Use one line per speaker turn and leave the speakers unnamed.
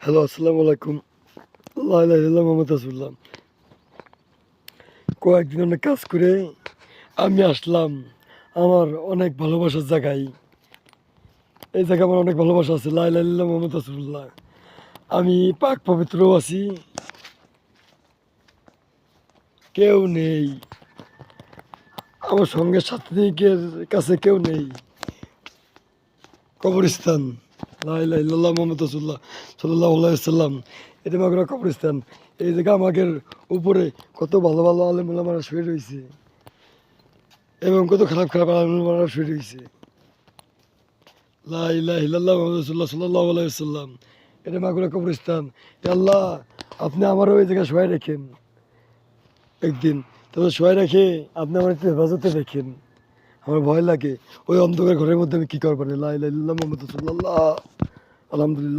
Hello, আসসালামু আলাইকুম। লা ইলাহা ইল্লাল্লাহ মুহাম্মাদুর রাসূলুল্লাহ। কয়েকদিন অনেক কাজ করে আমি আসলাম আমার অনেক ভালোবাসার জায়গায়। এই জায়গায় আমার অনেক ভালোবাসা আছে। লা ইলাহা ইল্লাল্লাহ মুহাম্মাদুর রাসূলুল্লাহ। আমি পাক পবিত্রও আছি। কেউ নেই। আমার সঙ্গে সাথীদের কাছে কেউ নেই। কবরস্থান। লা ইলাহা ইল্লাল্লাহ মুহাম্মাদুর রাসূলুল্লাহ সাল্লাল্লাহু আলাইহি ওয়াসাল্লাম। এটা মাগুরা কবরস্থান। এই জায়গা আমাদের উপরে কত ভালো ভালো আলেম ওলামারা শুয়ে রয়েছে এবং কত খারাপ খারাপ আলেম ওলামারা শুয়ে রয়েছে। লা ইলাহা ইল্লাল্লাহ মুহাম্মাদুর রাসূলুল্লাহ সাল্লাল্লাহু আলাইহি ওয়াসাল্লাম। এটা মাগুরা কবরস্থান। হে আল্লাহ, আপনি আমারও এই জায়গায় শোয়াই রেখেন একদিন। তবে শোয়াই রেখে আপনি আমার একটু হেফাজতে দেখেন। আমার ভয় লাগে ওই অন্ধকার ঘরের মধ্যে আমি কী করবো না। লা ইলাহা ইল্লাল্লাহ মুহাম্মাদুর রাসূলুল্লাহ। আলহামদুলিল্লাহ।